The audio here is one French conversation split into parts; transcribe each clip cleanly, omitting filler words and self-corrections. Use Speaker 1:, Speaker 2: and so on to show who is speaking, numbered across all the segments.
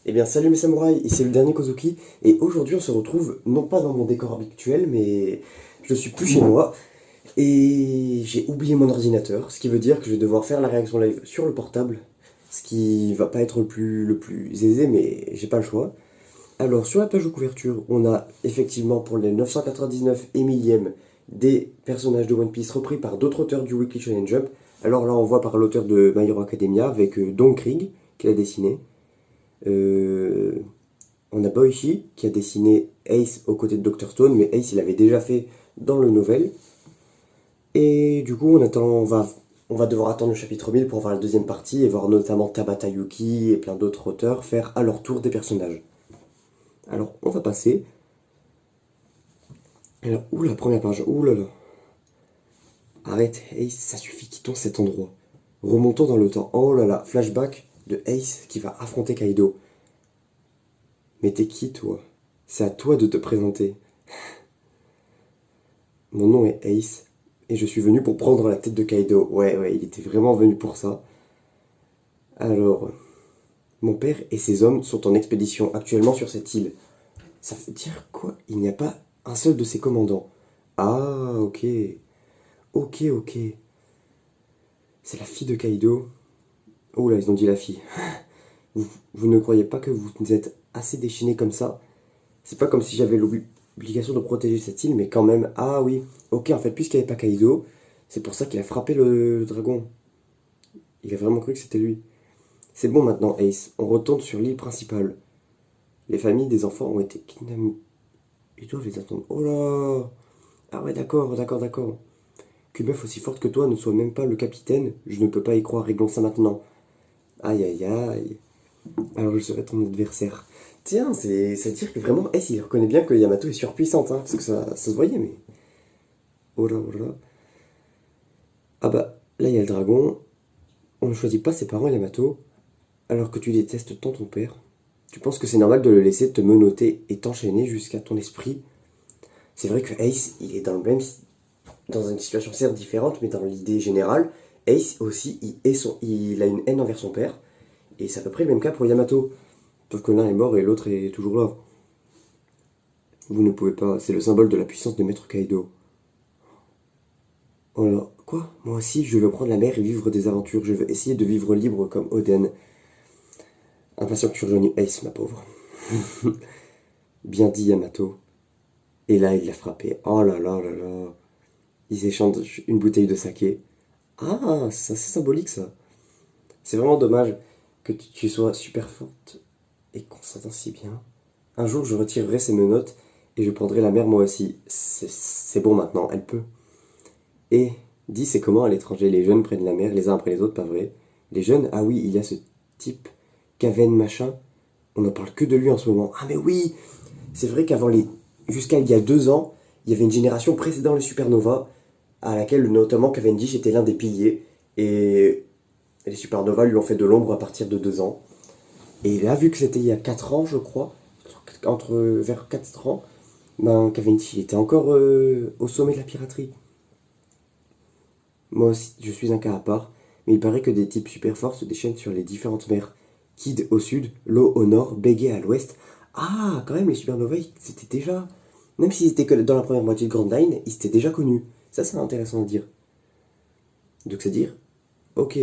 Speaker 1: Eh bien, salut mes samouraïs, ici le dernier Kozuki, et aujourd'hui on se retrouve non pas dans mon décor habituel, mais je suis plus chez moi, et j'ai oublié mon ordinateur, ce qui veut dire que je vais devoir faire la réaction live sur le portable, ce qui va pas être le plus aisé, mais j'ai pas le choix. Alors, sur la page de couverture, on a effectivement pour les 999 et millième des personnages de One Piece repris par d'autres auteurs du Weekly Shonen Jump. Alors là, on voit par l'auteur de My Hero Academia avec Don Krieg, qui l'a dessiné. Euh, on a Boichi qui a dessiné Ace aux côtés de Dr. Stone, mais Ace il avait déjà fait dans le novel. Et du coup, on va devoir attendre le chapitre 1000 pour voir la deuxième partie et voir notamment Tabata Yuki et plein d'autres auteurs faire à leur tour des personnages. Alors, on va passer. Alors, ouh, la première page, ouh là là. Arrête, Ace, ça suffit, quittons cet endroit. Remontons dans le temps. Oh là là, flashback de Ace qui va affronter Kaido. Mais t'es qui, toi? C'est à toi de te présenter. Mon nom est Ace, et je suis venu pour prendre la tête de Kaido. Ouais, ouais, il était vraiment venu pour ça. Alors, mon père et ses hommes sont en expédition actuellement sur cette île. Ça veut dire quoi? Il n'y a pas un seul de ses commandants. Ah, ok. Ok, ok. C'est la fille de Kaido. Oh là, ils ont dit la fille. Vous ne croyez pas que vous êtes assez déchaîné comme ça? C'est pas comme si j'avais l'obligation de protéger cette île, mais quand même. Ah oui, ok, en fait, puisqu'il n'y avait pas Kaido, c'est pour ça qu'il a frappé le dragon. Il a vraiment cru que c'était lui. C'est bon maintenant, Ace, on retourne sur l'île principale. Les familles des enfants ont été kidnappées. Ils doivent les attendre. Oh là. Ah ouais, d'accord, d'accord, d'accord. Qu'une meuf aussi forte que toi ne soit même pas le capitaine, je ne peux pas y croire, réglons ça maintenant. Aïe aïe aïe. Alors je serai ton adversaire. Tiens, c'est-à-dire que vraiment, Ace, il reconnaît bien que Yamato est surpuissante, hein, parce que ça se voyait, mais... Oh là, oh là. Ah bah, là, il y a le dragon. On ne choisit pas ses parents, Yamato, alors que tu détestes tant ton père. Tu penses que c'est normal de le laisser te menotter et t'enchaîner jusqu'à ton esprit? C'est vrai que Ace, il est dans le même... Dans une situation certes différente, mais dans l'idée générale, Ace aussi, il a une haine envers son père, et c'est à peu près le même cas pour Yamato. Sauf que l'un est mort et l'autre est toujours là. Vous ne pouvez pas, c'est le symbole de la puissance de Maître Kaido. Oh là, quoi? Moi aussi, je veux prendre la mer et vivre des aventures. Je veux essayer de vivre libre comme Oden. Impatient que tu rejoignes Ace, ma pauvre. Bien dit, Yamato. Et là, il l'a frappé. Oh là là là là. Ils échangent une bouteille de saké. Ah, c'est assez symbolique ça. C'est vraiment dommage que tu sois super forte et qu'on s'entend si bien. Un jour, je retirerai ces menottes et je prendrai la mer moi aussi. C'est bon maintenant, elle peut. Et dis, c'est comment à l'étranger les jeunes prennent la mer les uns après les autres, pas vrai? Les jeunes, ah oui, il y a ce type, Kaven machin, on n'en parle que de lui en ce moment. Ah mais oui, c'est vrai qu'avant les... Jusqu'à il y a 2 ans, il y avait une génération précédant les supernovas, à laquelle notamment Cavendish était l'un des piliers, et les supernovas lui ont fait de l'ombre à partir de 2 ans. Et là, vu que c'était il y a 4 ans, je crois, vers 4 ans, ben Cavendish était encore au sommet de la piraterie. Moi aussi, je suis un cas à part, mais il paraît que des types super forts se déchaînent sur les différentes mers. Kid au sud, Law au nord, Begay à l'ouest. Ah, quand même, les supernovae, c'était déjà... Même s'ils étaient que dans la première moitié de Grand Line, ils étaient déjà connus. Ça, c'est intéressant à dire. Donc, c'est dire, ok,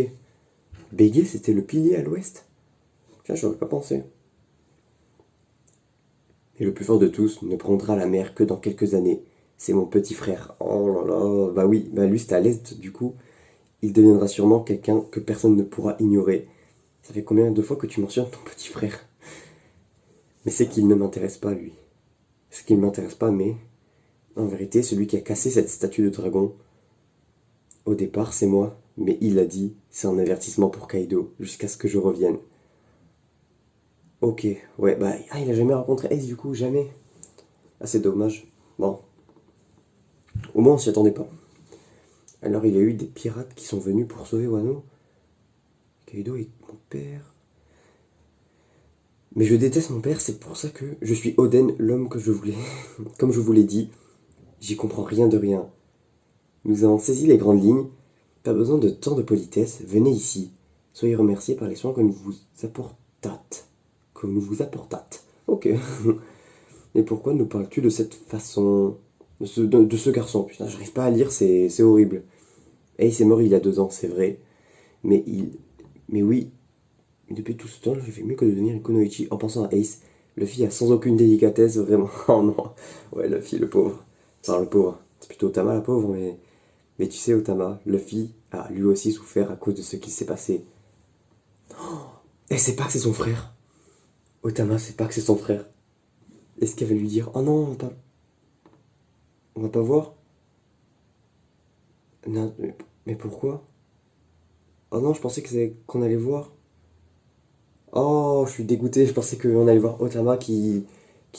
Speaker 1: Begay, c'était le pilier à l'ouest? Tiens, j'aurais pas pensé. Et le plus fort de tous ne prendra la mer que dans quelques années. C'est mon petit frère. Oh là là, bah oui, bah lui, c'était à l'est, du coup. Il deviendra sûrement quelqu'un que personne ne pourra ignorer. Ça fait combien de fois que tu mentionnes ton petit frère? Mais c'est qu'il ne m'intéresse pas, lui. C'est qu'il ne m'intéresse pas, mais... En vérité, celui qui a cassé cette statue de dragon, au départ, c'est moi. Mais il a dit, c'est un avertissement pour Kaido, jusqu'à ce que je revienne. Ok, ouais, bah... Ah, il a jamais rencontré Ace, du coup, jamais. Ah, c'est dommage. Bon, au moins, on s'y attendait pas. Alors, il y a eu des pirates qui sont venus pour sauver Wano. Kaido est mon père... Mais je déteste mon père, c'est pour ça que je suis Oden, l'homme que je voulais. Comme je vous l'ai dit, j'y comprends rien de rien. Nous avons saisi les grandes lignes. Pas besoin de tant de politesse. Venez ici. Soyez remerciés par les soins que nous vous apportâtes. que nous vous apportâtes. Ok. Et pourquoi nous parles-tu de cette façon, de ce garçon? Putain, j'arrive pas à lire, c'est horrible. Ace est mort il y a 2 ans, c'est vrai. Mais mais oui, depuis tout ce temps, j'ai fait mieux que de devenir une Kunoichi en pensant à Ace. Luffy a sans aucune délicatesse, vraiment. Oh non. Ouais, Luffy, le pauvre. Enfin, le pauvre. C'est plutôt Otama, la pauvre, mais tu sais, Otama, Luffy a lui aussi souffert à cause de ce qui s'est passé. Elle sait pas que c'est son frère. Otama sait pas que c'est son frère. Est-ce qu'elle va lui dire: oh non, on va pas voir? Non, mais pourquoi? Oh non, je pensais que c'est qu'on allait voir. Oh, je suis dégoûté, je pensais qu'on allait voir Otama qui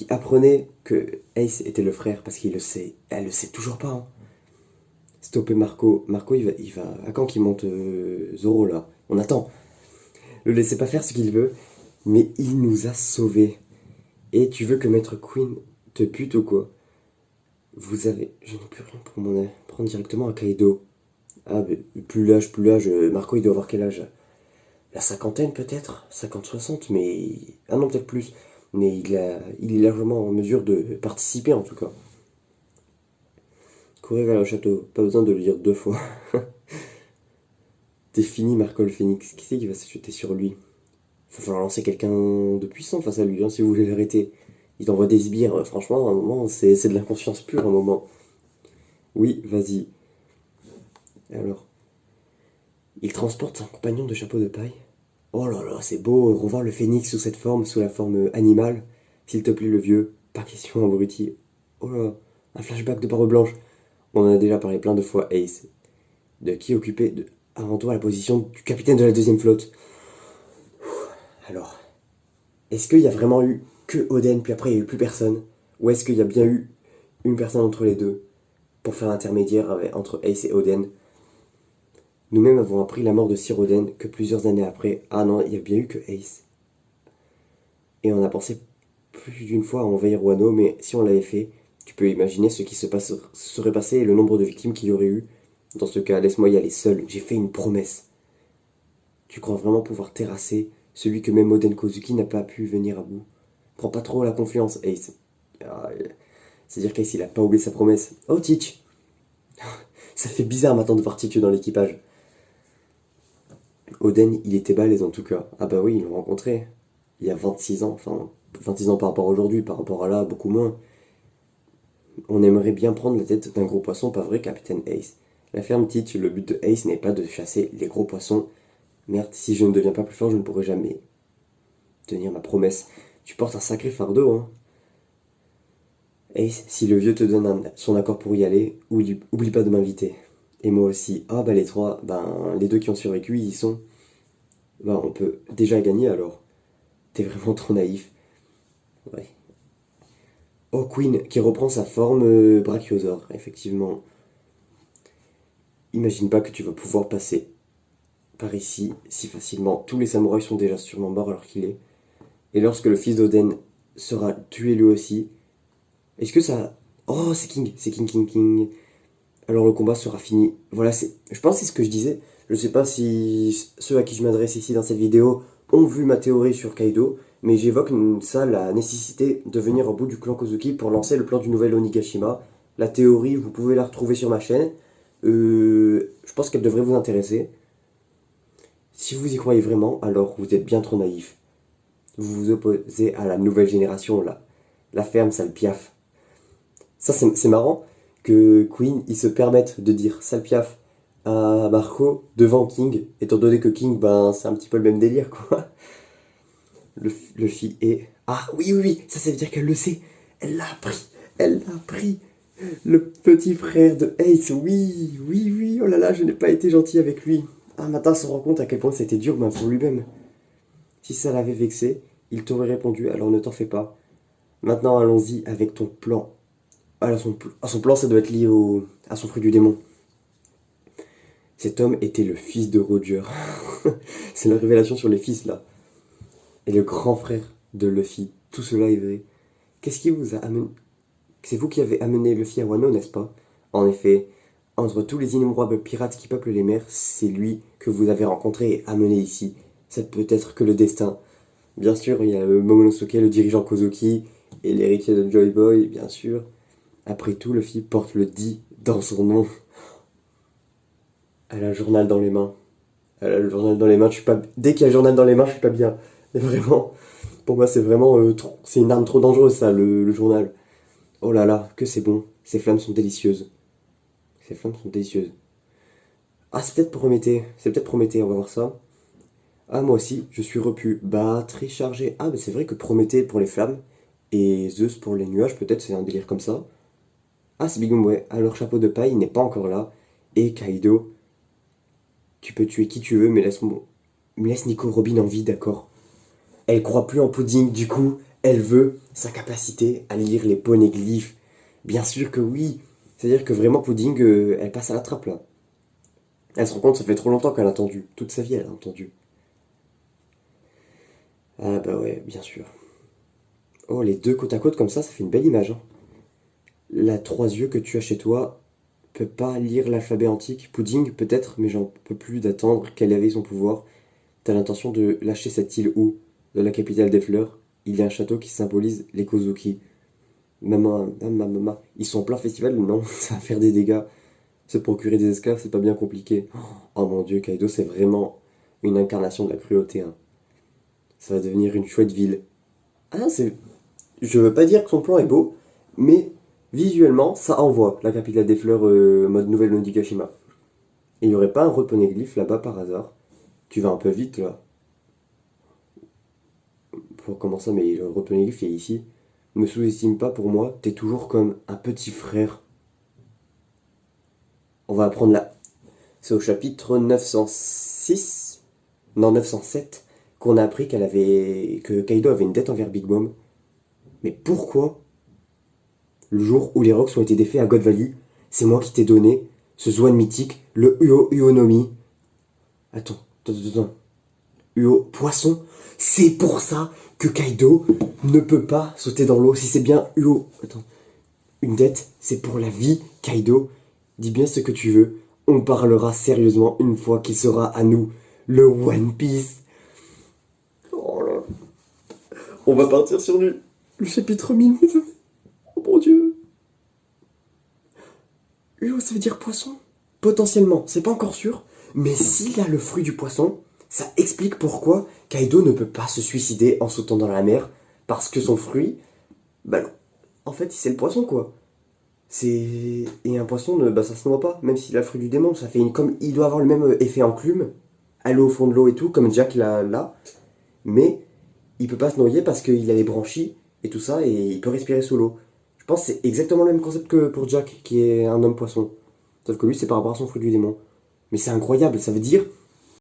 Speaker 1: apprenait que Ace était le frère, parce qu'il le sait. Elle le sait toujours pas, hein. Stopper Marco. Marco, il va. À quand qu'il monte Zoro là? On attend. Le laissez pas faire ce qu'il veut, mais il nous a sauvés. Et tu veux que Maître Queen te pute ou quoi? Vous avez. Je n'ai plus rien pour m'en prendre directement à Kaido. Ah, mais plus l'âge. Marco, il doit avoir quel âge? La cinquantaine peut-être? 50-60, mais. Ah non, peut-être plus. Mais il est largement en mesure de participer en tout cas. Courir vers le château, pas besoin de le dire 2 fois. T'es fini, Marco le Phénix. Qui c'est qui va se jeter sur lui? Va falloir lancer quelqu'un de puissant face à lui, hein, si vous voulez l'arrêter. Il t'envoie des sbires, franchement, à un moment, c'est de l'inconscience pure, un moment. Oui, vas-y. Alors, il transporte son compagnon de chapeau de paille. Oh là là, c'est beau, revoir le phénix sous cette forme, sous la forme animale. S'il te plaît, le vieux, pas question, abruti. Oh là, un flashback de barbe blanche. On en a déjà parlé plein de fois, Ace. De qui occupait avant toi la position du capitaine de la deuxième flotte? Alors, est-ce qu'il y a vraiment eu que Oden, puis après il n'y a eu plus personne? Ou est-ce qu'il y a bien eu une personne entre les deux pour faire l'intermédiaire entre Ace et Oden? Nous-mêmes avons appris la mort de Sir Oden que plusieurs années après. Ah non, il n'y a bien eu que Ace. Et on a pensé plus d'une fois à envahir Wano, mais si on l'avait fait, tu peux imaginer ce qui serait passé et le nombre de victimes qu'il y aurait eu. Dans ce cas, laisse-moi y aller seul. J'ai fait une promesse. Tu crois vraiment pouvoir terrasser celui que même Oden Kozuki n'a pas pu venir à bout? Prends pas trop la confiance, Ace. Ah, c'est-à-dire qu'Ace, il a pas oublié sa promesse. Oh, Teach! Ça fait bizarre maintenant de voir Teach dans l'équipage. Oden, il était balèze en tout cas. Ah bah oui, ils l'ont rencontré. Il y a 26 ans. Enfin, 26 ans par rapport à aujourd'hui, par rapport à là, beaucoup moins. On aimerait bien prendre la tête d'un gros poisson, pas vrai, Capitaine Ace? La ferme Teach, le but de Ace n'est pas de chasser les gros poissons. Merde, si je ne deviens pas plus fort, je ne pourrai jamais tenir ma promesse. Tu portes un sacré fardeau, hein. Ace, si le vieux te donne son accord pour y aller, oublie pas de m'inviter. Et moi aussi. Ah bah les trois, ben les deux qui ont survécu, ils y sont. Ben on peut déjà gagner alors. T'es vraiment trop naïf. Ouais. Oh Queen, qui reprend sa forme brachiosaure, effectivement. Imagine pas que tu vas pouvoir passer par ici si facilement. Tous les samouraïs sont déjà sûrement morts alors qu'il est. Et lorsque le fils d'Oden sera tué lui aussi, est-ce que ça... Oh, c'est King, c'est King, King, King. Alors le combat sera fini. Voilà, je pense que c'est ce que je disais. Je sais pas si ceux à qui je m'adresse ici dans cette vidéo ont vu ma théorie sur Kaido, mais j'évoque ça, la nécessité de venir au bout du clan Kozuki pour lancer le plan du nouvel Onigashima. La théorie, vous pouvez la retrouver sur ma chaîne. Je pense qu'elle devrait vous intéresser. Si vous y croyez vraiment, alors vous êtes bien trop naïf. Vous vous opposez à la nouvelle génération, là. La ferme, sale piaf. Ça, c'est marrant que Queen, il se permette de dire sale piaf à Marco devant King, étant donné que King, ben, c'est un petit peu le même délire, quoi. Le fille est... Ah, oui, oui, oui, ça veut dire qu'elle le sait. Elle l'a appris. Elle l'a appris. Le petit frère de Ace, oui, oui, oui, oh là là, je n'ai pas été gentil avec lui. Un matin, se rend compte à quel point c'était dur, ben, pour lui-même. Si ça l'avait vexé, il t'aurait répondu, alors ne t'en fais pas. Maintenant, allons-y avec ton plan. Alors, son plan, ça doit être lié à son fruit du démon. Cet homme était le fils de Roger. C'est la révélation sur les fils, là. Et le grand frère de Luffy. Tout cela est vrai. Qu'est-ce qui vous a amené... C'est vous qui avez amené Luffy à Wano, n'est-ce pas? En effet, entre tous les innombrables pirates qui peuplent les mers, c'est lui que vous avez rencontré et amené ici. C'est peut-être que le destin... Bien sûr, il y a le Momonosuke, le dirigeant Kozuki, et l'héritier de Joy Boy, bien sûr. Après tout, Luffy porte le dit dans son nom. Elle a le journal dans les mains. Elle a le journal dans les mains, je suis pas... Dès qu'il y a le journal dans les mains, je suis pas bien. Mais vraiment, pour moi, c'est vraiment... C'est une arme trop dangereuse, ça, le journal. Oh là là, que c'est bon. Ces flammes sont délicieuses. Ces flammes sont délicieuses. Ah, c'est peut-être Prométhée, on va voir ça. Ah, moi aussi, je suis repu. Batterie chargée. Ah, mais c'est vrai que Prométhée pour les flammes et Zeus pour les nuages, peut-être c'est un délire comme ça. Ah, c'est Big Mom, ouais. Alors, chapeau de paille n'est pas encore là. Et Kaido, tu peux tuer qui tu veux, mais laisse Nico Robin en vie, d'accord? Elle croit plus en Pudding, du coup, elle veut sa capacité à lire les poneglyphes. Bien sûr que oui. C'est-à-dire que vraiment, Pudding, elle passe à la trappe, là. Elle se rend compte, ça fait trop longtemps qu'elle a attendu. Toute sa vie, elle a attendu. Ah bah ouais, bien sûr. Oh, les deux côte à côte comme ça fait une belle image, hein. La trois yeux que tu as chez toi peut pas lire l'alphabet antique. Pudding, peut-être, mais j'en peux plus d'attendre qu'elle avait son pouvoir. T'as l'intention de lâcher cette île où, dans la capitale des fleurs, il y a un château qui symbolise les Kozuki. Maman, ils sont en plein festival, non, ça va faire des dégâts. Se procurer des esclaves, c'est pas bien compliqué. Oh mon dieu, Kaido, c'est vraiment une incarnation de la cruauté, hein. Ça va devenir une chouette ville. Ah, c'est... Je veux pas dire que son plan est beau, mais visuellement, ça envoie la capitale des fleurs mode nouvelle Nondigashima. Et il y aurait pas un reponeglyphe là-bas par hasard? Tu vas un peu vite là. Pour comment ça, mais le reponeglyphe est ici. Me sous-estime pas pour moi, t'es toujours comme un petit frère. On va apprendre là. C'est au chapitre 906, non 907, qu'on a appris que Kaido avait une dette envers Big Mom. Mais pourquoi, le jour où les rocks ont été défaits à God Valley, c'est moi qui t'ai donné ce Zoan mythique, le Uo Uonomi. Attends. Uo, poisson. C'est pour ça que Kaido ne peut pas sauter dans l'eau. Si c'est bien Uo... Attends. Une dette, c'est pour la vie, Kaido. Dis bien ce que tu veux. On parlera sérieusement une fois qu'il sera à nous. Le One Piece. Oh là. On va partir sur le chapitre 1000. Oh mon dieu. Uo, ça veut dire poisson? Potentiellement, c'est pas encore sûr. Mais s'il a le fruit du poisson, ça explique pourquoi Kaido ne peut pas se suicider en sautant dans la mer. Parce que son fruit, bah non. En fait, c'est le poisson, quoi. C'est... Et un poisson, bah, ça se noie pas, même s'il a le fruit du démon. Ça fait comme... Il doit avoir le même effet enclume, aller au fond de l'eau et tout, comme Jack l'a là. Mais il peut pas se noyer parce qu'il a les branchies et tout ça, et il peut respirer sous l'eau. Je pense que c'est exactement le même concept que pour Jack, qui est un homme poisson. Sauf que lui, c'est par rapport à son fruit du démon. Mais c'est incroyable, ça veut dire